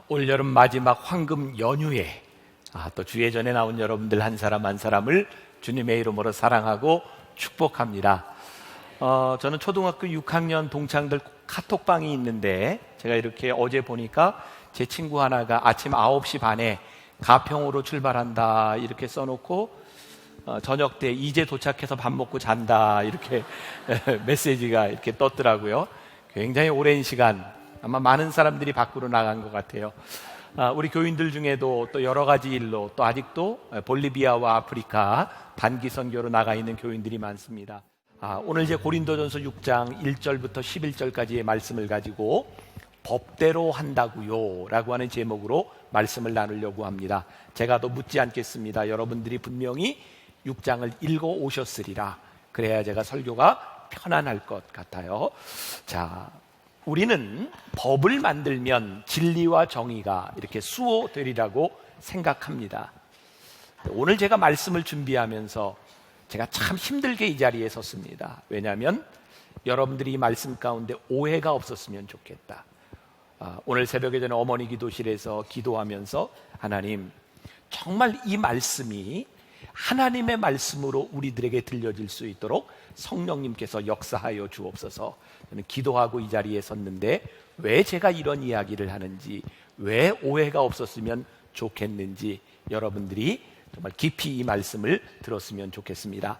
올여름 마지막 황금 연휴에 또 주예 전에 나온 여러분들 한 사람 한 사람을 주님의 이름으로 사랑하고 축복합니다. 저는 초등학교 6학년 동창들 카톡방이 있는데 제가 이렇게 어제 보니까 제 친구 하나가 아침 9시 반에 가평으로 출발한다 이렇게 써놓고 저녁 때 이제 도착해서 밥 먹고 잔다 이렇게 메시지가 이렇게 떴더라고요. 굉장히 오랜 시간 아마 많은 사람들이 밖으로 나간 것 같아요. 우리 교인들 중에도 또 여러 가지 일로 또 아직도 볼리비아와 아프리카 단기 선교로 나가 있는 교인들이 많습니다. 오늘 이제 고린도전서 6장 1절부터 11절까지의 말씀을 가지고 법대로 한다고요 라고 하는 제목으로 말씀을 나누려고 합니다. 제가 더 묻지 않겠습니다. 여러분들이 분명히 6장을 읽어 오셨으리라. 그래야 제가 설교가 편안할 것 같아요. 자, 우리는 법을 만들면 진리와 정의가 이렇게 수호되리라고 생각합니다. 오늘 제가 말씀을 준비하면서 제가 참 힘들게 이 자리에 섰습니다. 왜냐하면 여러분들이 이 말씀 가운데 오해가 없었으면 좋겠다. 오늘 새벽에 저는 어머니 기도실에서 기도하면서 하나님, 정말 이 말씀이 하나님의 말씀으로 우리들에게 들려질 수 있도록 성령님께서 역사하여 주옵소서. 저는 기도하고 이 자리에 섰는데 왜 제가 이런 이야기를 하는지, 왜 오해가 없었으면 좋겠는지 여러분들이 정말 깊이 이 말씀을 들었으면 좋겠습니다.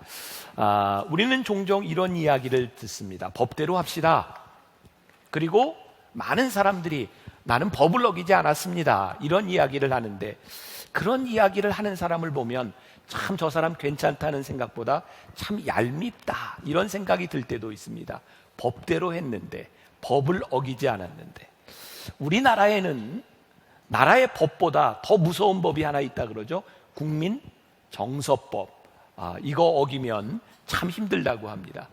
우리는 종종 이런 이야기를 듣습니다. 법대로 합시다. 그리고 많은 사람들이 나는 법을 어기지 않았습니다 이런 이야기를 하는데, 그런 이야기를 하는 사람을 보면 참 저 사람 괜찮다는 생각보다 참 얄밉다 이런 생각이 들 때도 있습니다. 법대로 했는데, 법을 어기지 않았는데. 우리나라에는 나라의 법보다 더 무서운 법이 하나 있다 그러죠. 국민 정서법. 이거 어기면 참 힘들다고 합니다.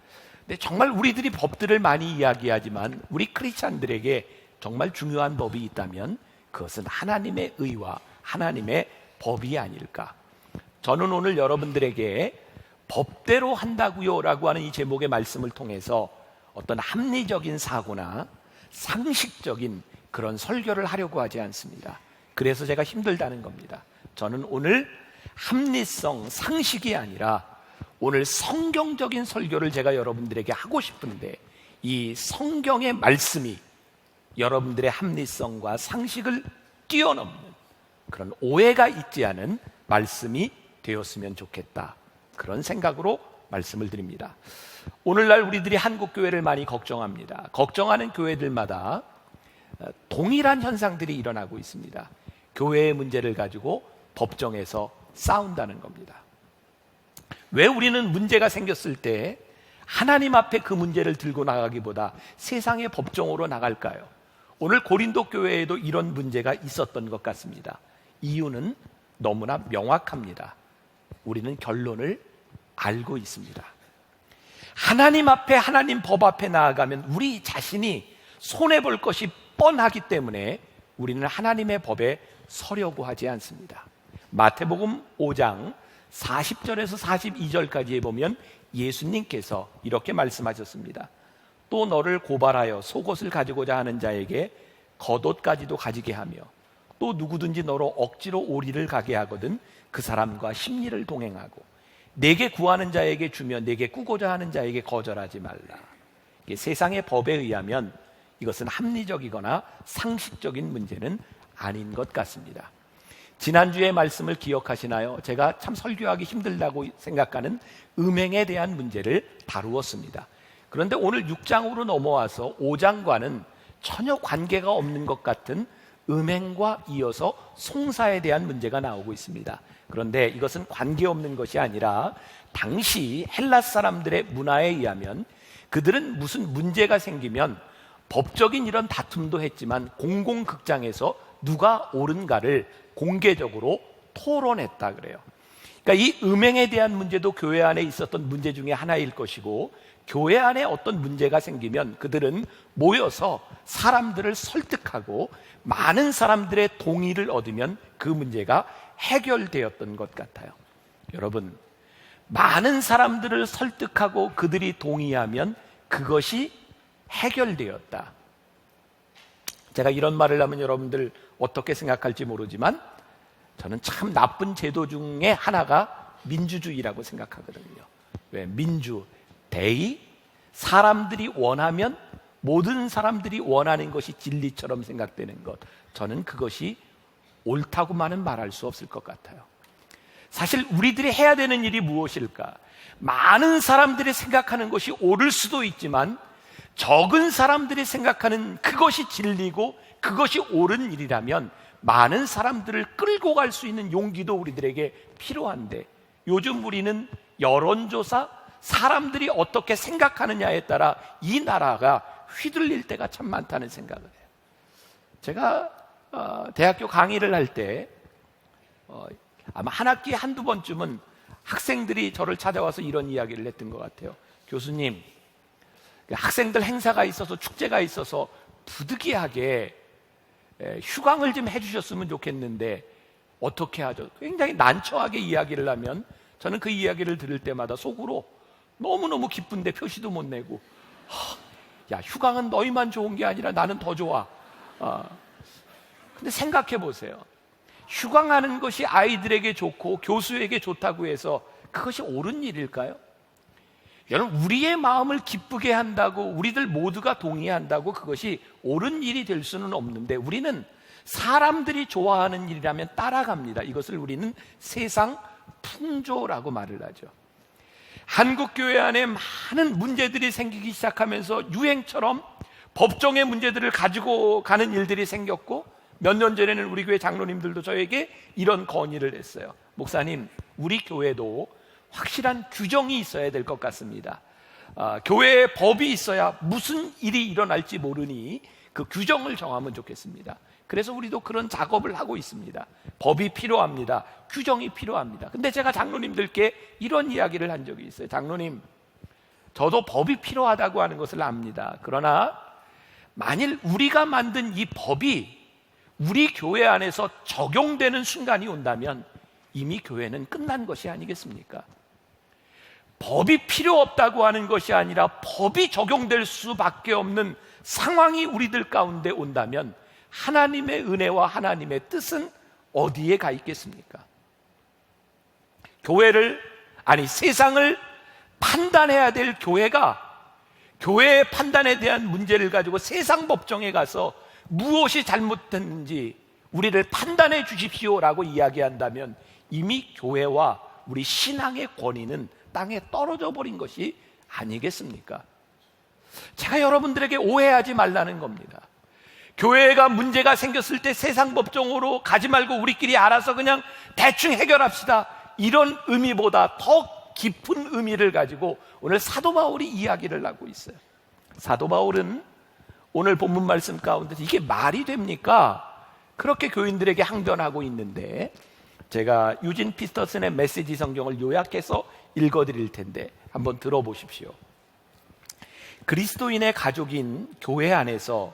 근데 정말 우리들이 법들을 많이 이야기하지만 우리 크리스찬들에게 정말 중요한 법이 있다면 그것은 하나님의 의와 하나님의 법이 아닐까. 저는 오늘 여러분들에게 법대로 한다고요 라고 하는 이 제목의 말씀을 통해서 어떤 합리적인 사고나 상식적인 그런 설교를 하려고 하지 않습니다. 그래서 제가 힘들다는 겁니다. 저는 오늘 합리성, 상식이 아니라 오늘 성경적인 설교를 제가 여러분들에게 하고 싶은데, 이 성경의 말씀이 여러분들의 합리성과 상식을 뛰어넘는 그런 오해가 있지 않은 말씀이 되었으면 좋겠다, 그런 생각으로 말씀을 드립니다. 오늘날 우리들이 한국교회를 많이 걱정합니다. 걱정하는 교회들마다 동일한 현상들이 일어나고 있습니다. 교회의 문제를 가지고 법정에서 싸운다는 겁니다. 왜 우리는 문제가 생겼을 때 하나님 앞에 그 문제를 들고 나가기보다 세상의 법정으로 나갈까요? 오늘 고린도 교회에도 이런 문제가 있었던 것 같습니다. 이유는 너무나 명확합니다. 우리는 결론을 알고 있습니다. 하나님 앞에, 하나님 법 앞에 나아가면 우리 자신이 손해볼 것이 뻔하기 때문에 우리는 하나님의 법에 서려고 하지 않습니다. 마태복음 5장 40절에서 42절까지에 보면 예수님께서 이렇게 말씀하셨습니다. 또 너를 고발하여 속옷을 가지고자 하는 자에게 겉옷까지도 가지게 하며, 또 누구든지 너로 억지로 오리를 가게 하거든 그 사람과 심리를 동행하고, 내게 구하는 자에게 주며 내게 꾸고자 하는 자에게 거절하지 말라. 이게 세상의 법에 의하면 이것은 합리적이거나 상식적인 문제는 아닌 것 같습니다. 지난주의 말씀을 기억하시나요? 제가 참 설교하기 힘들다고 생각하는 음행에 대한 문제를 다루었습니다. 그런데 오늘 6장으로 넘어와서 5장과는 전혀 관계가 없는 것 같은 음행과 이어서 송사에 대한 문제가 나오고 있습니다. 그런데 이것은 관계없는 것이 아니라 당시 헬라 사람들의 문화에 의하면 그들은 무슨 문제가 생기면 법적인 이런 다툼도 했지만 공공극장에서 누가 옳은가를 공개적으로 토론했다 그래요. 그러니까 이 음행에 대한 문제도 교회 안에 있었던 문제 중에 하나일 것이고, 교회 안에 어떤 문제가 생기면 그들은 모여서 사람들을 설득하고 많은 사람들의 동의를 얻으면 그 문제가 해결되었던 것 같아요. 여러분, 많은 사람들을 설득하고 그들이 동의하면 그것이 해결되었다. 제가 이런 말을 하면 여러분들 어떻게 생각할지 모르지만 저는 참 나쁜 제도 중에 하나가 민주주의라고 생각하거든요. 왜? 민주, 대의, 사람들이 원하면 모든 사람들이 원하는 것이 진리처럼 생각되는 것, 저는 그것이 옳다고만은 말할 수 없을 것 같아요. 사실 우리들이 해야 되는 일이 무엇일까? 많은 사람들이 생각하는 것이 옳을 수도 있지만 적은 사람들이 생각하는 그것이 진리고 그것이 옳은 일이라면 많은 사람들을 끌고 갈 수 있는 용기도 우리들에게 필요한데, 요즘 우리는 여론조사, 사람들이 어떻게 생각하느냐에 따라 이 나라가 휘둘릴 때가 참 많다는 생각을 해요. 제가 대학교 강의를 할 때 아마 한 학기에 한두 번쯤은 학생들이 저를 찾아와서 이런 이야기를 했던 것 같아요. 교수님, 학생들 행사가 있어서 축제가 있어서 부득이하게 휴강을 좀 해주셨으면 좋겠는데 어떻게 하죠? 굉장히 난처하게 이야기를 하면 저는 그 이야기를 들을 때마다 속으로 너무너무 기쁜데 표시도 못 내고, 야, 휴강은 너희만 좋은 게 아니라 나는 더 좋아. 근데 생각해 보세요. 휴강하는 것이 아이들에게 좋고 교수에게 좋다고 해서 그것이 옳은 일일까요? 여러분, 우리의 마음을 기쁘게 한다고, 우리들 모두가 동의한다고 그것이 옳은 일이 될 수는 없는데, 우리는 사람들이 좋아하는 일이라면 따라갑니다. 이것을 우리는 세상 풍조라고 말을 하죠. 한국 교회 안에 많은 문제들이 생기기 시작하면서 유행처럼 법정의 문제들을 가지고 가는 일들이 생겼고, 몇 년 전에는 우리 교회 장로님들도 저에게 이런 건의를 했어요. 목사님, 우리 교회도 확실한 규정이 있어야 될 것 같습니다. 교회에 법이 있어야 무슨 일이 일어날지 모르니 그 규정을 정하면 좋겠습니다. 그래서 우리도 그런 작업을 하고 있습니다. 법이 필요합니다. 규정이 필요합니다. 근데 제가 장로님들께 이런 이야기를 한 적이 있어요. 장로님, 저도 법이 필요하다고 하는 것을 압니다. 그러나 만일 우리가 만든 이 법이 우리 교회 안에서 적용되는 순간이 온다면 이미 교회는 끝난 것이 아니겠습니까? 법이 필요 없다고 하는 것이 아니라 법이 적용될 수밖에 없는 상황이 우리들 가운데 온다면 하나님의 은혜와 하나님의 뜻은 어디에 가 있겠습니까? 교회를, 아니 세상을 판단해야 될 교회가 교회의 판단에 대한 문제를 가지고 세상 법정에 가서 무엇이 잘못됐는지 우리를 판단해 주십시오라고 이야기한다면 이미 교회와 우리 신앙의 권위는 땅에 떨어져 버린 것이 아니겠습니까? 제가 여러분들에게 오해하지 말라는 겁니다. 교회가 문제가 생겼을 때 세상 법정으로 가지 말고 우리끼리 알아서 그냥 대충 해결합시다, 이런 의미보다 더 깊은 의미를 가지고 오늘 사도 바울이 이야기를 하고 있어요. 사도 바울은 오늘 본문 말씀 가운데 이게 말이 됩니까? 그렇게 교인들에게 항변하고 있는데, 제가 유진 피터슨의 메시지 성경을 요약해서 읽어드릴 텐데 한번 들어보십시오. 그리스도인의 가족인 교회 안에서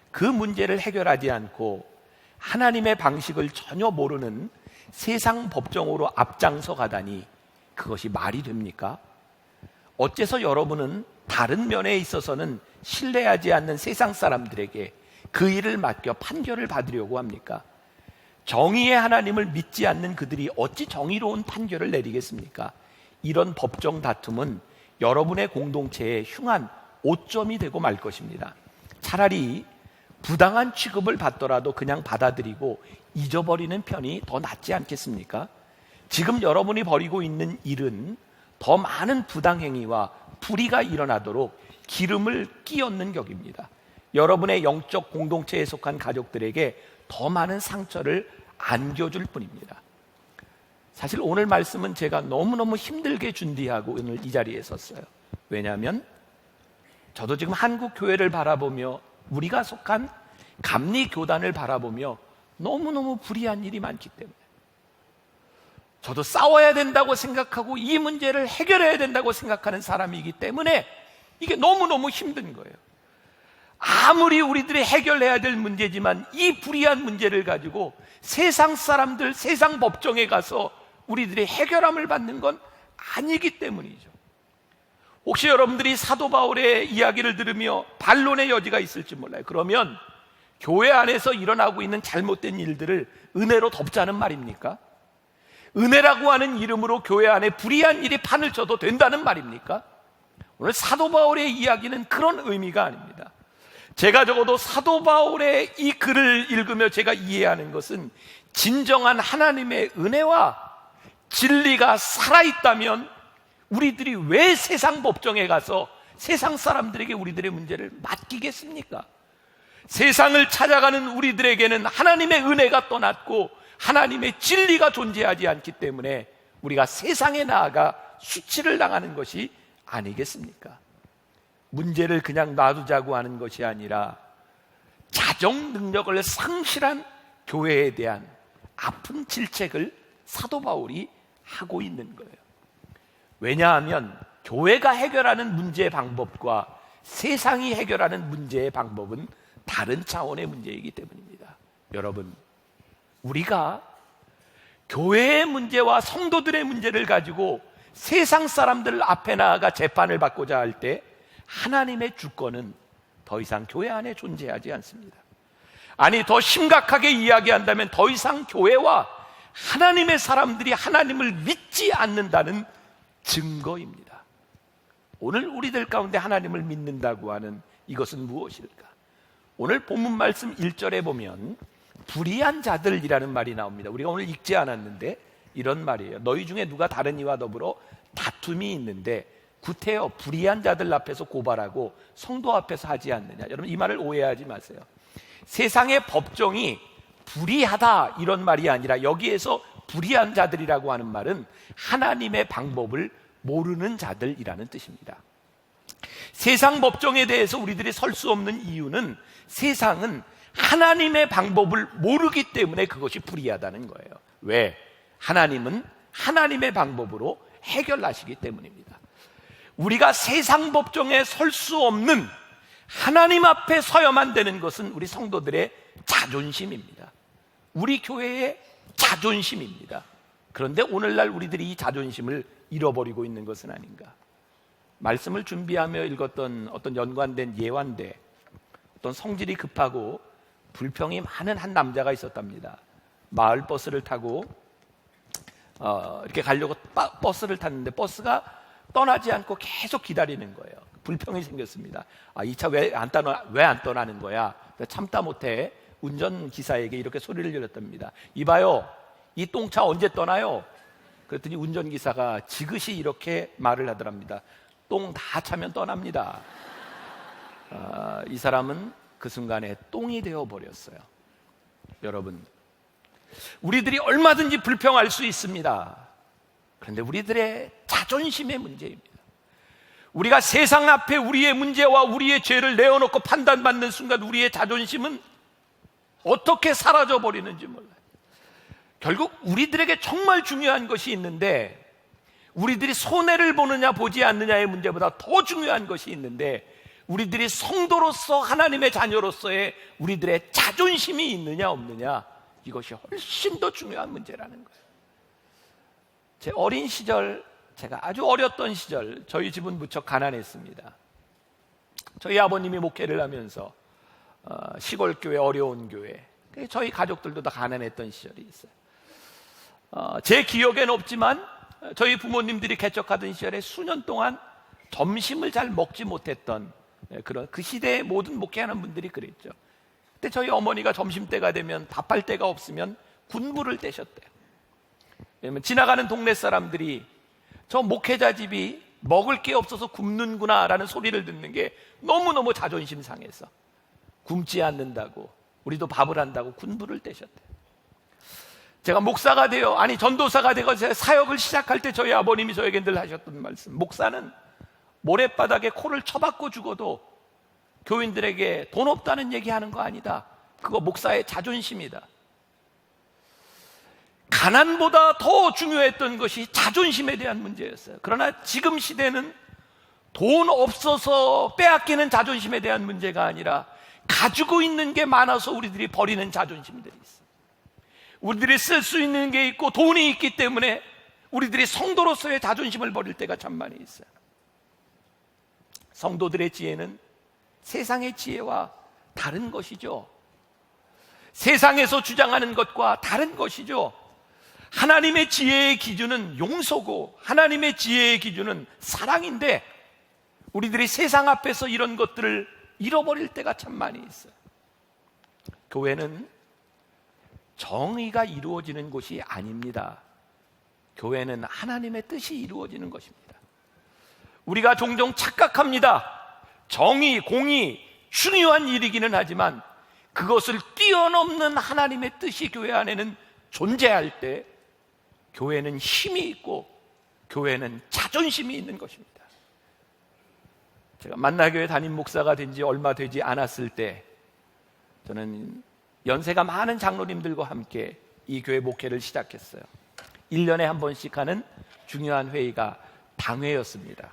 그 문제를 해결하지 않고 하나님의 방식을 전혀 모르는 세상 법정으로 앞장서 가다니 그것이 말이 됩니까? 어째서 여러분은 다른 면에 있어서는 신뢰하지 않는 세상 사람들에게 그 일을 맡겨 판결을 받으려고 합니까? 정의의 하나님을 믿지 않는 그들이 어찌 정의로운 판결을 내리겠습니까? 이런 법정 다툼은 여러분의 공동체에 흉한 오점이 되고 말 것입니다. 차라리 부당한 취급을 받더라도 그냥 받아들이고 잊어버리는 편이 더 낫지 않겠습니까? 지금 여러분이 벌이고 있는 일은 더 많은 부당행위와 불의가 일어나도록 기름을 끼얹는 격입니다. 여러분의 영적 공동체에 속한 가족들에게 더 많은 상처를 안겨줄 뿐입니다. 사실 오늘 말씀은 제가 너무너무 힘들게 준비하고 오늘 이 자리에 섰어요. 왜냐하면 저도 지금 한국 교회를 바라보며 우리가 속한 감리교단을 바라보며 너무너무 불의한 일이 많기 때문에, 저도 싸워야 된다고 생각하고 이 문제를 해결해야 된다고 생각하는 사람이기 때문에 이게 너무너무 힘든 거예요. 아무리 우리들이 해결해야 될 문제지만 이 불의한 문제를 가지고 세상 사람들, 세상 법정에 가서 우리들이 해결함을 받는 건 아니기 때문이죠. 혹시 여러분들이 사도 바울의 이야기를 들으며 반론의 여지가 있을지 몰라요. 그러면 교회 안에서 일어나고 있는 잘못된 일들을 은혜로 덮자는 말입니까? 은혜라고 하는 이름으로 교회 안에 불의한 일이 판을 쳐도 된다는 말입니까? 오늘 사도 바울의 이야기는 그런 의미가 아닙니다. 제가 적어도 사도 바울의 이 글을 읽으며 제가 이해하는 것은 진정한 하나님의 은혜와 진리가 살아있다면 우리들이 왜 세상 법정에 가서 세상 사람들에게 우리들의 문제를 맡기겠습니까? 세상을 찾아가는 우리들에게는 하나님의 은혜가 떠났고 하나님의 진리가 존재하지 않기 때문에 우리가 세상에 나아가 수치를 당하는 것이 아니겠습니까? 문제를 그냥 놔두자고 하는 것이 아니라 자정 능력을 상실한 교회에 대한 아픈 질책을 사도 바울이 하고 있는 거예요. 왜냐하면 교회가 해결하는 문제의 방법과 세상이 해결하는 문제의 방법은 다른 차원의 문제이기 때문입니다. 여러분, 우리가 교회의 문제와 성도들의 문제를 가지고 세상 사람들 앞에 나아가 재판을 받고자 할 때 하나님의 주권은 더 이상 교회 안에 존재하지 않습니다. 아니, 더 심각하게 이야기한다면 더 이상 교회와 하나님의 사람들이 하나님을 믿지 않는다는 증거입니다. 오늘 우리들 가운데 하나님을 믿는다고 하는 이것은 무엇일까? 오늘 본문 말씀 1절에 보면 불의한 자들이라는 말이 나옵니다. 우리가 오늘 읽지 않았는데 이런 말이에요. 너희 중에 누가 다른 이와 더불어 다툼이 있는데 구태여 불의한 자들 앞에서 고발하고 성도 앞에서 하지 않느냐. 여러분, 이 말을 오해하지 마세요. 세상의 법정이 불의하다 이런 말이 아니라 여기에서 불의한 자들이라고 하는 말은 하나님의 방법을 모르는 자들이라는 뜻입니다. 세상 법정에 대해서 우리들이 설 수 없는 이유는 세상은 하나님의 방법을 모르기 때문에 그것이 불의하다는 거예요. 왜? 하나님은 하나님의 방법으로 해결하시기 때문입니다. 우리가 세상 법정에 설 수 없는 하나님 앞에 서야만 되는 것은 우리 성도들의 자존심입니다. 우리 교회의 자존심입니다. 그런데 오늘날 우리들이 이 자존심을 잃어버리고 있는 것은 아닌가? 말씀을 준비하며 읽었던 어떤 연관된 예화인데 어떤 성질이 급하고 불평이 많은 한 남자가 있었답니다. 마을 버스를 타고 이렇게 가려고 버스를 탔는데 버스가 떠나지 않고 계속 기다리는 거예요. 불평이 생겼습니다. 이 차 왜 안 떠나는 거야? 참다 못해 운전기사에게 이렇게 소리를 질렀답니다. 이봐요, 이 똥차 언제 떠나요? 그랬더니 운전기사가 지그시 이렇게 말을 하더랍니다. 똥 다 차면 떠납니다. 이 사람은 그 순간에 똥이 되어버렸어요. 여러분, 우리들이 얼마든지 불평할 수 있습니다. 그런데 우리들의 자존심의 문제입니다. 우리가 세상 앞에 우리의 문제와 우리의 죄를 내어놓고 판단받는 순간 우리의 자존심은 어떻게 사라져버리는지 몰라요. 결국 우리들에게 정말 중요한 것이 있는데 우리들이 손해를 보느냐 보지 않느냐의 문제보다 더 중요한 것이 있는데 우리들이 성도로서 하나님의 자녀로서의 우리들의 자존심이 있느냐 없느냐, 이것이 훨씬 더 중요한 문제라는 거예요. 제 어린 시절, 제가 아주 어렸던 시절 저희 집은 무척 가난했습니다. 저희 아버님이 목회를 하면서 시골 교회, 어려운 교회, 저희 가족들도 다 가난했던 시절이 있어요. 제 기억에는 없지만 저희 부모님들이 개척하던 시절에 수년 동안 점심을 잘 먹지 못했던 그런 그 시대의 모든 목회하는 분들이 그랬죠. 그때 저희 어머니가 점심때가 되면 밥할 데가 없으면 군부를 떼셨대요. 왜냐면 지나가는 동네 사람들이 저 목회자 집이 먹을 게 없어서 굶는구나 라는 소리를 듣는 게 너무너무 자존심 상해서 굶지 않는다고, 우리도 밥을 한다고 군부를 떼셨대요. 제가 목사가 되어, 전도사가 되어 사역을 시작할 때 저희 아버님이 저에게 늘 하셨던 말씀, 목사는 모래바닥에 코를 쳐박고 죽어도 교인들에게 돈 없다는 얘기하는 거 아니다. 그거 목사의 자존심이다. 가난보다 더 중요했던 것이 자존심에 대한 문제였어요. 그러나 지금 시대는 돈 없어서 빼앗기는 자존심에 대한 문제가 아니라 가지고 있는 게 많아서 우리들이 버리는 자존심들이 있어요. 우리들이 쓸 수 있는 게 있고 돈이 있기 때문에 우리들이 성도로서의 자존심을 버릴 때가 참 많이 있어요. 성도들의 지혜는 세상의 지혜와 다른 것이죠. 세상에서 주장하는 것과 다른 것이죠. 하나님의 지혜의 기준은 용서고 하나님의 지혜의 기준은 사랑인데 우리들이 세상 앞에서 이런 것들을 잃어버릴 때가 참 많이 있어요. 교회는 정의가 이루어지는 곳이 아닙니다. 교회는 하나님의 뜻이 이루어지는 것입니다. 우리가 종종 착각합니다. 정의, 공의 중요한 일이기는 하지만 그것을 뛰어넘는 하나님의 뜻이 교회 안에는 존재할 때 교회는 힘이 있고 교회는 자존심이 있는 것입니다. 제가 만나교회 담임 목사가 된 지 얼마 되지 않았을 때 저는 연세가 많은 장로님들과 함께 이 교회 목회를 시작했어요. 1년에 한 번씩 하는 중요한 회의가 당회였습니다.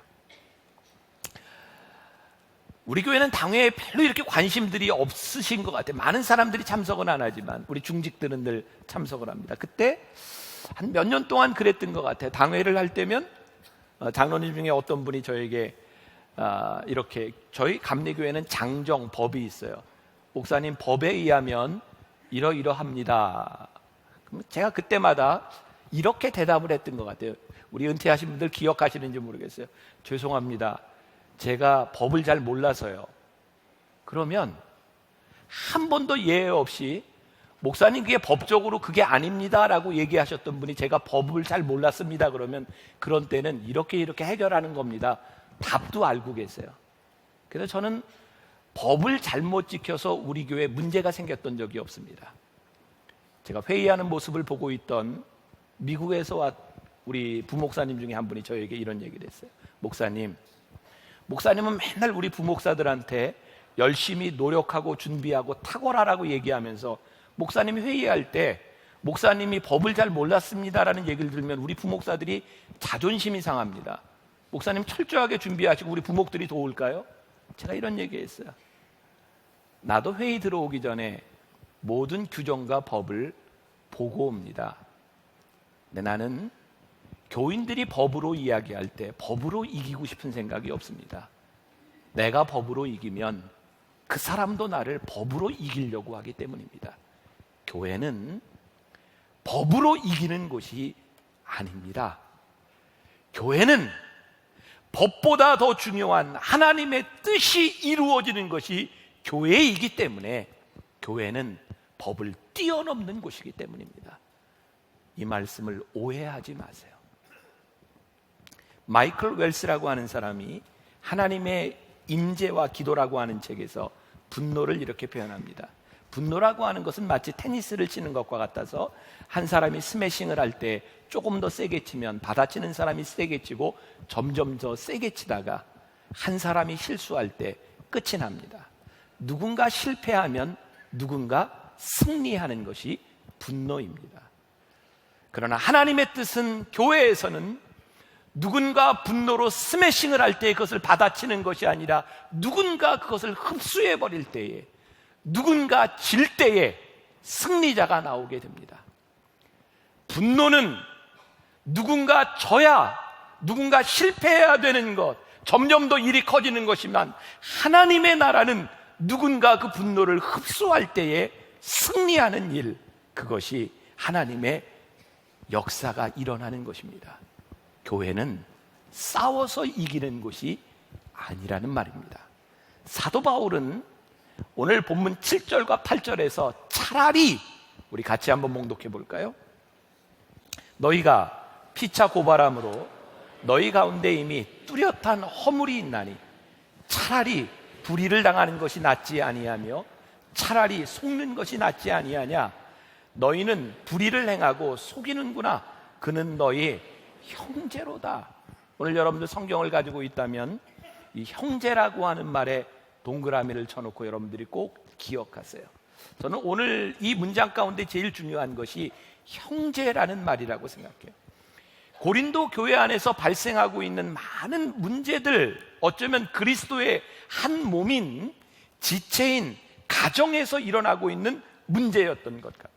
우리 교회는 당회에 별로 이렇게 관심들이 없으신 것 같아요. 많은 사람들이 참석은 안 하지만 우리 중직들은 늘 참석을 합니다. 그때 한 몇 년 동안 그랬던 것 같아요. 당회를 할 때면 장로님 중에 어떤 분이 저에게 이렇게, 저희 감리교회는 장정, 법이 있어요. 목사님, 법에 의하면 이러이러합니다. 그럼 제가 그때마다 이렇게 대답을 했던 것 같아요. 우리 은퇴하신 분들 기억하시는지 모르겠어요. 죄송합니다, 제가 법을 잘 몰라서요. 그러면 한 번도 예외 없이 목사님 그게 법적으로 그게 아닙니다 라고 얘기하셨던 분이 제가 법을 잘 몰랐습니다 그러면 그런 때는 이렇게 해결하는 겁니다, 답도 알고 계세요. 그래서 저는 법을 잘못 지켜서 우리 교회에 문제가 생겼던 적이 없습니다. 제가 회의하는 모습을 보고 있던 미국에서 와 우리 부목사님 중에 한 분이 저에게 이런 얘기를 했어요. 목사님은 맨날 우리 부목사들한테 열심히 노력하고 준비하고 탁월하라고 얘기하면서 목사님이 회의할 때 목사님이 법을 잘 몰랐습니다라는 얘기를 들으면 우리 부목사들이 자존심이 상합니다. 목사님 철저하게 준비하시고 우리 부목들이 도울까요? 제가 이런 얘기했어요. 나도 회의 들어오기 전에 모든 규정과 법을 보고 옵니다. 근데 나는 교인들이 법으로 이야기할 때 법으로 이기고 싶은 생각이 없습니다. 내가 법으로 이기면 그 사람도 나를 법으로 이기려고 하기 때문입니다. 교회는 법으로 이기는 곳이 아닙니다. 교회는 법보다 더 중요한 하나님의 뜻이 이루어지는 것이 교회이기 때문에 교회는 법을 뛰어넘는 곳이기 때문입니다. 이 말씀을 오해하지 마세요. 마이클 웰스라고 하는 사람이 하나님의 임재와 기도라고 하는 책에서 분노를 이렇게 표현합니다. 분노라고 하는 것은 마치 테니스를 치는 것과 같아서 한 사람이 스매싱을 할 때 조금 더 세게 치면 받아치는 사람이 세게 치고 점점 더 세게 치다가 한 사람이 실수할 때 끝이 납니다. 누군가 실패하면 누군가 승리하는 것이 분노입니다. 그러나 하나님의 뜻은 교회에서는 누군가 분노로 스매싱을 할 때 그것을 받아치는 것이 아니라 누군가 그것을 흡수해버릴 때에, 누군가 질 때에 승리자가 나오게 됩니다. 분노는 누군가 져야, 누군가 실패해야 되는 것, 점점 더 일이 커지는 것이지만 하나님의 나라는 누군가 그 분노를 흡수할 때에 승리하는 일, 그것이 하나님의 역사가 일어나는 것입니다. 교회는 싸워서 이기는 곳이 아니라는 말입니다. 사도 바울은 오늘 본문 7절과 8절에서 차라리, 우리 같이 한번 봉독해 볼까요? 너희가 피차 고발함으로 너희 가운데 이미 뚜렷한 허물이 있나니 차라리 불의를 당하는 것이 낫지 아니하며 차라리 속는 것이 낫지 아니하냐. 너희는 불의를 행하고 속이는구나. 그는 너희 형제로다. 오늘 여러분들 성경을 가지고 있다면 이 형제라고 하는 말에 동그라미를 쳐놓고 여러분들이 꼭 기억하세요. 저는 오늘 이 문장 가운데 제일 중요한 것이 형제라는 말이라고 생각해요. 고린도 교회 안에서 발생하고 있는 많은 문제들, 어쩌면 그리스도의 한 몸인 지체인 가정에서 일어나고 있는 문제였던 것 같아요.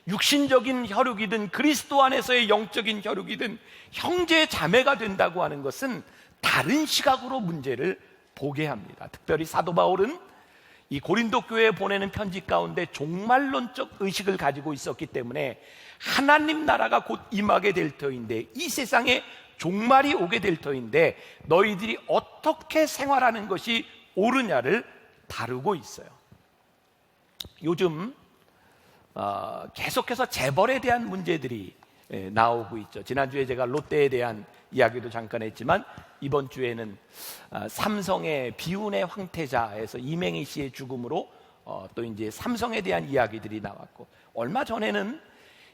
육신적인 혈육이든 그리스도 안에서의 영적인 혈육이든 형제 자매가 된다고 하는 것은 다른 시각으로 문제를 보게 합니다. 특별히 사도 바울은 이 고린도 교회에 보내는 편지 가운데 종말론적 의식을 가지고 있었기 때문에 하나님 나라가 곧 임하게 될 터인데, 이 세상에 종말이 오게 될 터인데 너희들이 어떻게 생활하는 것이 옳으냐를 다루고 있어요. 요즘 계속해서 재벌에 대한 문제들이 나오고 있죠. 지난주에 제가 롯데에 대한 이야기도 잠깐 했지만, 이번 주에는 삼성의 비운의 황태자에서 이맹희 씨의 죽음으로 또 이제 삼성에 대한 이야기들이 나왔고, 얼마 전에는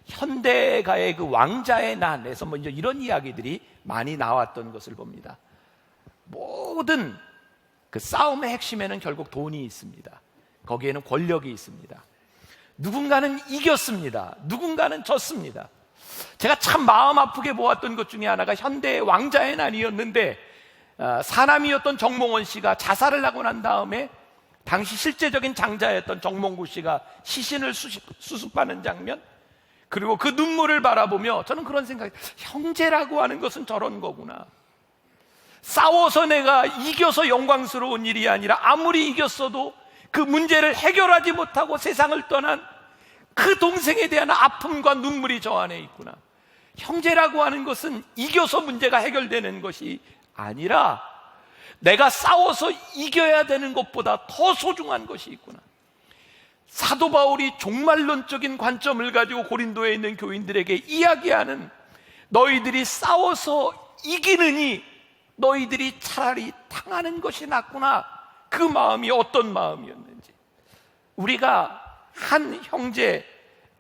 현대가의 그 왕자의 난에서 뭐 이제 이런 이야기들이 많이 나왔던 것을 봅니다. 모든 그 싸움의 핵심에는 결국 돈이 있습니다. 거기에는 권력이 있습니다. 누군가는 이겼습니다. 누군가는 졌습니다. 제가 참 마음 아프게 보았던 것 중에 하나가 현대의 왕자의 난이었는데, 사남이었던 정몽원 씨가 자살을 하고 난 다음에 당시 실제적인 장자였던 정몽구 씨가 시신을 수습하는 장면, 그리고 그 눈물을 바라보며 저는 그런 생각이, 형제라고 하는 것은 저런 거구나. 싸워서 내가 이겨서 영광스러운 일이 아니라 아무리 이겼어도 그 문제를 해결하지 못하고 세상을 떠난 그 동생에 대한 아픔과 눈물이 저 안에 있구나. 형제라고 하는 것은 이겨서 문제가 해결되는 것이 아니라 내가 싸워서 이겨야 되는 것보다 더 소중한 것이 있구나. 사도 바울이 종말론적인 관점을 가지고 고린도에 있는 교인들에게 이야기하는, 너희들이 싸워서 이기느니 너희들이 차라리 당하는 것이 낫구나. 그 마음이 어떤 마음이었는지, 우리가 한 형제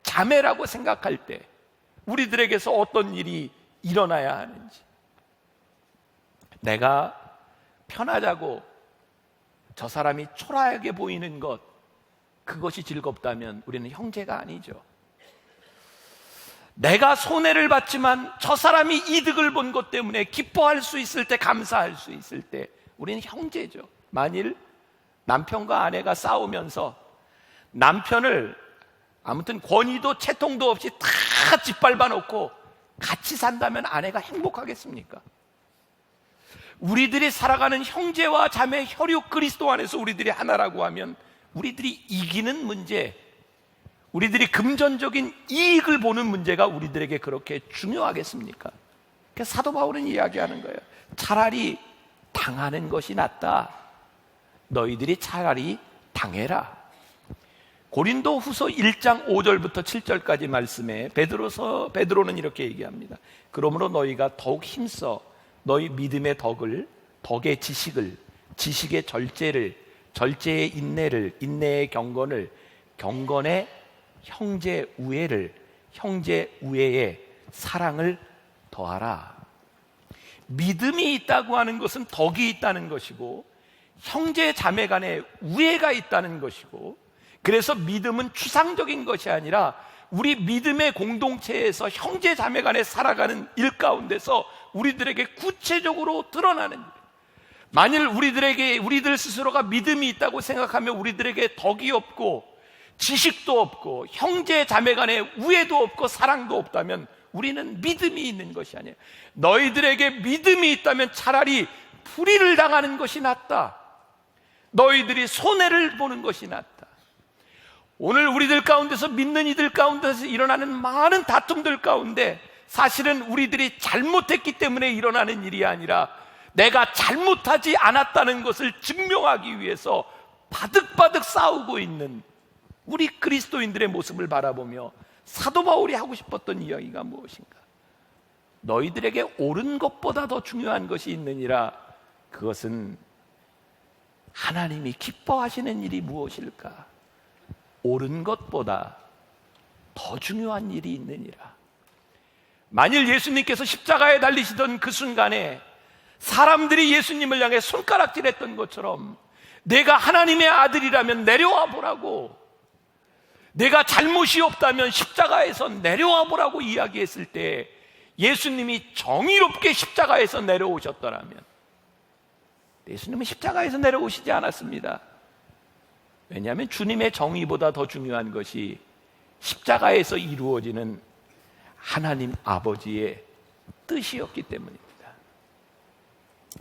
자매라고 생각할 때 우리들에게서 어떤 일이 일어나야 하는지, 내가 편하자고 저 사람이 초라하게 보이는 것, 그것이 즐겁다면 우리는 형제가 아니죠. 내가 손해를 봤지만 저 사람이 이득을 본 것 때문에 기뻐할 수 있을 때, 감사할 수 있을 때 우리는 형제죠. 만일 남편과 아내가 싸우면서 남편을 아무튼 권위도 채통도 없이 다 짓밟아 놓고 같이 산다면 아내가 행복하겠습니까? 우리들이 살아가는 형제와 자매 혈육 그리스도 안에서 우리들이 하나라고 하면 우리들이 이기는 문제, 우리들이 금전적인 이익을 보는 문제가 우리들에게 그렇게 중요하겠습니까? 그래서 사도 바울은 이야기하는 거예요. 차라리 당하는 것이 낫다. 너희들이 차라리 당해라. 고린도 후서 1장 5절부터 7절까지 말씀에 베드로는 이렇게 얘기합니다. 그러므로 너희가 더욱 힘써 너희 믿음의 덕을, 덕의 지식을, 지식의 절제를, 절제의 인내를, 인내의 경건을, 경건의 형제 우애를, 형제 우애의 사랑을 더하라. 믿음이 있다고 하는 것은 덕이 있다는 것이고, 형제 자매 간에 우애가 있다는 것이고, 그래서 믿음은 추상적인 것이 아니라 우리 믿음의 공동체에서 형제 자매 간에 살아가는 일 가운데서 우리들에게 구체적으로 드러나는 일. 만일 우리들 스스로가 믿음이 있다고 생각하면 우리들에게 덕이 없고 지식도 없고 형제 자매 간에 우애도 없고 사랑도 없다면 우리는 믿음이 있는 것이 아니에요. 너희들에게 믿음이 있다면 차라리 불의를 당하는 것이 낫다. 너희들이 손해를 보는 것이 낫다. 오늘 우리들 가운데서, 믿는 이들 가운데서 일어나는 많은 다툼들 가운데 사실은 우리들이 잘못했기 때문에 일어나는 일이 아니라 내가 잘못하지 않았다는 것을 증명하기 위해서 바득바득 싸우고 있는 우리 그리스도인들의 모습을 바라보며 사도 바울이 하고 싶었던 이야기가 무엇인가? 너희들에게 옳은 것보다 더 중요한 것이 있느니라. 그것은 하나님이 기뻐하시는 일이 무엇일까? 옳은 것보다 더 중요한 일이 있느니라. 만일 예수님께서 십자가에 달리시던 그 순간에 사람들이 예수님을 향해 손가락질했던 것처럼 내가 하나님의 아들이라면 내려와 보라고, 내가 잘못이 없다면 십자가에서 내려와 보라고 이야기했을 때 예수님이 정의롭게 십자가에서 내려오셨더라면, 예수님은 십자가에서 내려오시지 않았습니다. 왜냐하면 주님의 정의보다 더 중요한 것이 십자가에서 이루어지는 하나님 아버지의 뜻이었기 때문입니다.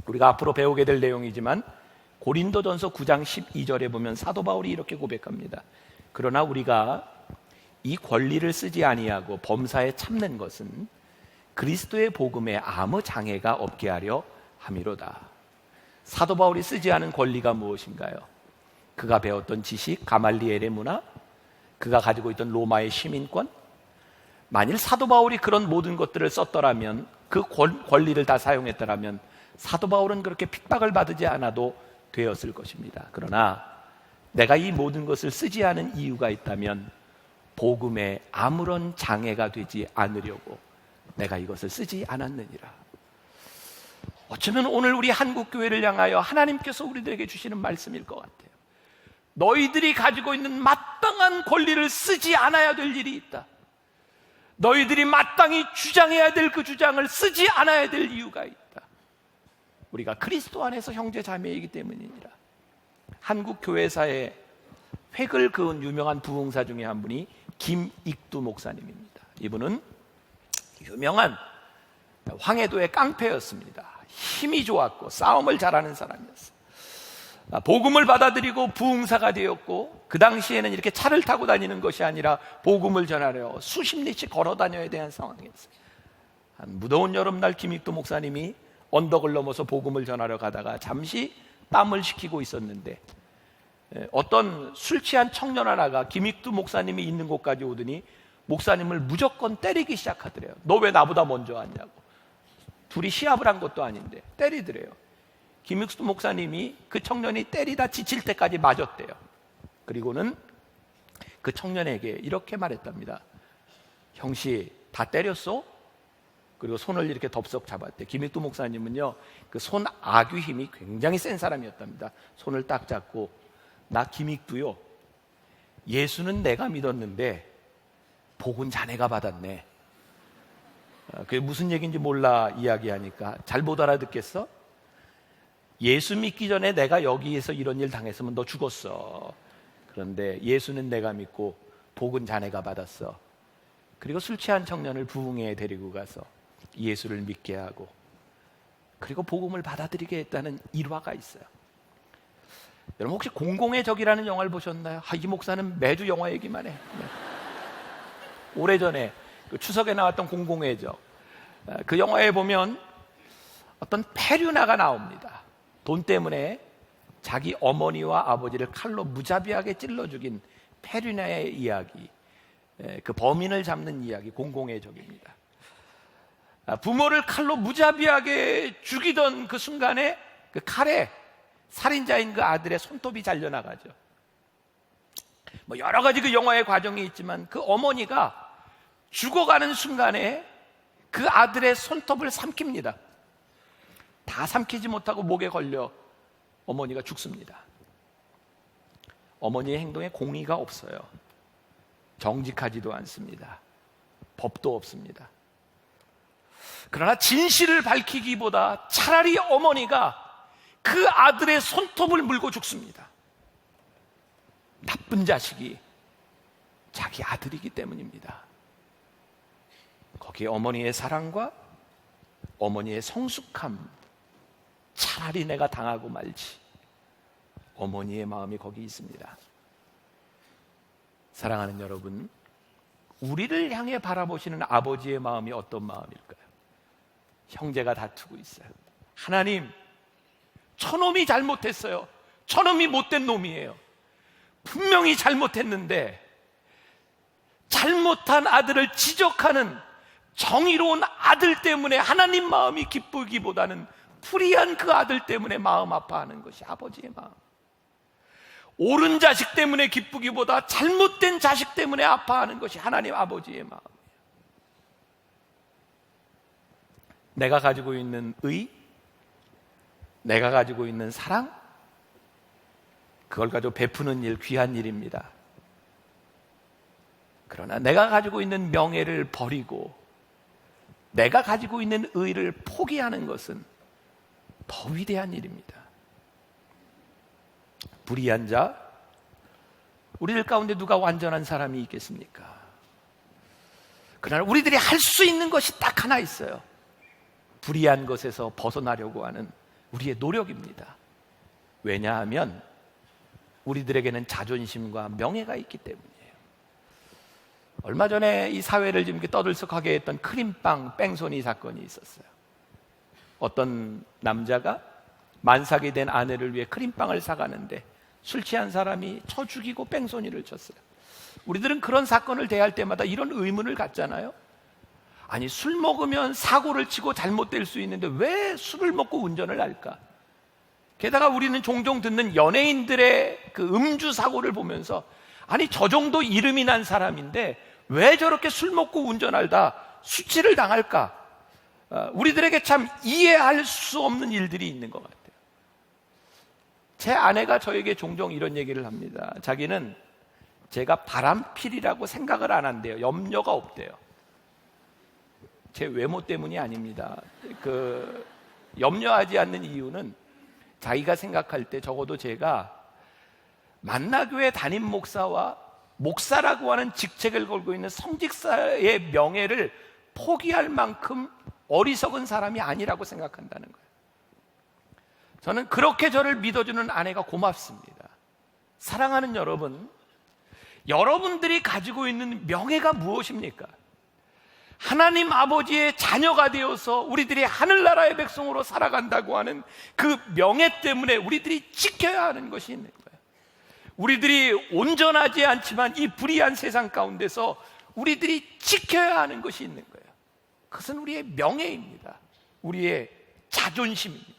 우리가 앞으로 배우게 될 내용이지만 고린도전서 9장 12절에 보면 사도 바울이 이렇게 고백합니다. 그러나 우리가 이 권리를 쓰지 아니하고 범사에 참는 것은 그리스도의 복음에 아무 장애가 없게 하려 함이로다. 사도 바울이 쓰지 않은 권리가 무엇인가요? 그가 배웠던 지식, 가말리엘의 문화, 그가 가지고 있던 로마의 시민권. 만일 사도 바울이 그런 모든 것들을 썼더라면, 그 권리를 다 사용했더라면 사도 바울은 그렇게 핍박을 받지 않아도 되었을 것입니다. 그러나 내가 이 모든 것을 쓰지 않은 이유가 있다면 복음에 아무런 장애가 되지 않으려고 내가 이것을 쓰지 않았느니라. 어쩌면 오늘 우리 한국교회를 향하여 하나님께서 우리들에게 주시는 말씀일 것 같아요. 너희들이 가지고 있는 마땅한 권리를 쓰지 않아야 될 일이 있다. 너희들이 마땅히 주장해야 될 그 주장을 쓰지 않아야 될 이유가 있다. 우리가 그리스도 안에서 형제 자매이기 때문이니라. 한국 교회사에 획을 그은 유명한 부흥사 중에 한 분이 김익두 목사님입니다. 이분은 유명한 황해도의 깡패였습니다. 힘이 좋았고 싸움을 잘하는 사람이었어요. 복음을 받아들이고 부흥사가 되었고, 그 당시에는 이렇게 차를 타고 다니는 것이 아니라 복음을 전하려 수십 리씩 걸어 다녀야 되는 상황이었어요. 한 무더운 여름날 김익두 목사님이 언덕을 넘어서 복음을 전하러 가다가 잠시 땀을 식히고 있었는데 어떤 술 취한 청년 하나가 김익두 목사님이 있는 곳까지 오더니 목사님을 무조건 때리기 시작하더래요. 너 왜 나보다 먼저 왔냐고. 둘이 시합을 한 것도 아닌데 때리더래요. 김익두 목사님이 그 청년이 때리다 지칠 때까지 맞았대요. 그리고는 그 청년에게 이렇게 말했답니다. 형씨, 다 때렸어? 그리고 손을 이렇게 덥석 잡았대. 김익두 목사님은요, 그 손 아귀 힘이 굉장히 센 사람이었답니다. 손을 딱 잡고, 나 김익두요, 예수는 내가 믿었는데 복은 자네가 받았네. 그게 무슨 얘기인지 몰라 이야기하니까 잘 못 알아듣겠어? 예수 믿기 전에 내가 여기에서 이런 일 당했으면 너 죽었어. 그런데 예수는 내가 믿고 복은 자네가 받았어. 그리고 술 취한 청년을 부흥회에 데리고 가서 예수를 믿게 하고, 그리고 복음을 받아들이게 했다는 일화가 있어요. 여러분 혹시 공공의 적이라는 영화를 보셨나요? 이 목사는 매주 영화 얘기만 해. 네. 오래전에 그 추석에 나왔던 공공의 적, 그 영화에 보면 어떤 페류나가 나옵니다. 돈 때문에 자기 어머니와 아버지를 칼로 무자비하게 찔러 죽인 페류나의 이야기, 그 범인을 잡는 이야기, 공공의 적입니다. 부모를 칼로 무자비하게 죽이던 그 순간에 그 칼에 살인자인 그 아들의 손톱이 잘려나가죠. 뭐 여러 가지 그 영화의 과정이 있지만 그 어머니가 죽어가는 순간에 그 아들의 손톱을 삼킵니다. 다 삼키지 못하고 목에 걸려 어머니가 죽습니다. 어머니의 행동에 공의가 없어요. 정직하지도 않습니다. 법도 없습니다. 그러나 진실을 밝히기보다 차라리 어머니가 그 아들의 손톱을 물고 죽습니다. 나쁜 자식이 자기 아들이기 때문입니다. 거기에 어머니의 사랑과 어머니의 성숙함, 차라리 내가 당하고 말지, 어머니의 마음이 거기 있습니다. 사랑하는 여러분, 우리를 향해 바라보시는 아버지의 마음이 어떤 마음일까요? 형제가 다투고 있어요. 하나님, 저놈이 잘못했어요. 저놈이 못된 놈이에요. 분명히 잘못했는데 잘못한 아들을 지적하는 정의로운 아들 때문에 하나님 마음이 기쁘기보다는 불의한 그 아들 때문에 마음 아파하는 것이 아버지의 마음. 옳은 자식 때문에 기쁘기보다 잘못된 자식 때문에 아파하는 것이 하나님 아버지의 마음이에요. 내가 가지고 있는 의, 내가 가지고 있는 사랑, 그걸 가지고 베푸는 일, 귀한 일입니다. 그러나 내가 가지고 있는 명예를 버리고 내가 가지고 있는 의를 포기하는 것은 더 위대한 일입니다. 불의한 자, 우리들 가운데 누가 완전한 사람이 있겠습니까? 그러나 우리들이 할 수 있는 것이 딱 하나 있어요. 불의한 것에서 벗어나려고 하는 우리의 노력입니다. 왜냐하면 우리들에게는 자존심과 명예가 있기 때문이에요. 얼마 전에 이 사회를 좀 떠들썩하게 했던 크림빵 뺑소니 사건이 있었어요. 어떤 남자가 만삭이 된 아내를 위해 크림빵을 사가는데 술 취한 사람이 쳐 죽이고 뺑소니를 쳤어요. 우리들은 그런 사건을 대할 때마다 이런 의문을 갖잖아요. 아니, 술 먹으면 사고를 치고 잘못될 수 있는데 왜 술을 먹고 운전을 할까? 게다가 우리는 종종 듣는 연예인들의 그 음주 사고를 보면서 아니, 저 정도 이름이 난 사람인데 왜 저렇게 술 먹고 운전하다 수치를 당할까? 우리들에게 참 이해할 수 없는 일들이 있는 것 같아요. 제 아내가 저에게 종종 이런 얘기를 합니다. 자기는 제가 바람필이라고 생각을 안 한대요. 염려가 없대요. 제 외모 때문이 아닙니다. 염려하지 않는 이유는 자기가 생각할 때 적어도 제가 만나교회 담임 목사와 목사라고 하는 직책을 걸고 있는 성직자의 명예를 포기할 만큼 어리석은 사람이 아니라고 생각한다는 거예요. 저는 그렇게 저를 믿어주는 아내가 고맙습니다. 사랑하는 여러분, 여러분들이 가지고 있는 명예가 무엇입니까? 하나님 아버지의 자녀가 되어서 우리들이 하늘나라의 백성으로 살아간다고 하는 그 명예 때문에 우리들이 지켜야 하는 것이 있는 거예요. 우리들이 온전하지 않지만 이 불의한 세상 가운데서 우리들이 지켜야 하는 것이 있는 거예요. 그것은 우리의 명예입니다. 우리의 자존심입니다.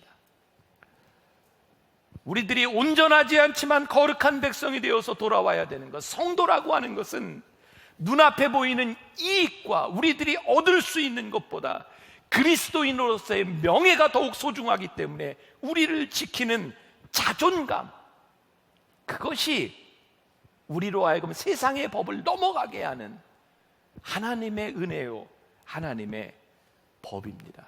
우리들이 온전하지 않지만 거룩한 백성이 되어서 돌아와야 되는 것, 성도라고 하는 것은 눈앞에 보이는 이익과 우리들이 얻을 수 있는 것보다 그리스도인으로서의 명예가 더욱 소중하기 때문에 우리를 지키는 자존감, 그것이 우리로 하여금 세상의 법을 넘어가게 하는 하나님의 은혜요, 하나님의 법입니다.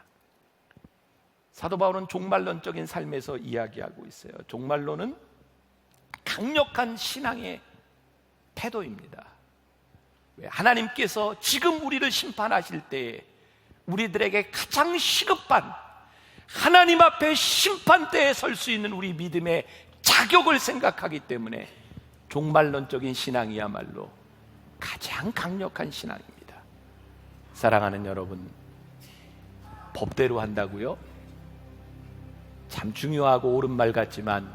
사도 바울은 종말론적인 삶에서 이야기하고 있어요. 종말론은 강력한 신앙의 태도입니다. 하나님께서 지금 우리를 심판하실 때에 우리들에게 가장 시급한 하나님 앞에 심판대에 설 수 있는 우리 믿음의 자격을 생각하기 때문에 종말론적인 신앙이야말로 가장 강력한 신앙입니다. 사랑하는 여러분, 법대로 한다고요? 참 중요하고 옳은 말 같지만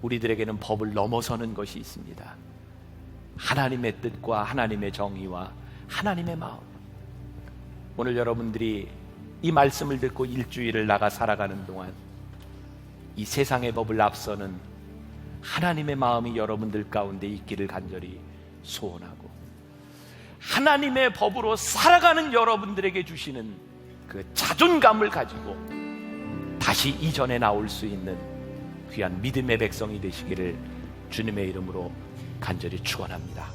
우리들에게는 법을 넘어서는 것이 있습니다. 하나님의 뜻과 하나님의 정의와 하나님의 마음. 오늘 여러분들이 이 말씀을 듣고 일주일을 나가 살아가는 동안 이 세상의 법을 앞서는 하나님의 마음이 여러분들 가운데 있기를 간절히 소원하고, 하나님의 법으로 살아가는 여러분들에게 주시는 그 자존감을 가지고 다시 이전에 나올 수 있는 귀한 믿음의 백성이 되시기를 주님의 이름으로 간절히 축원합니다.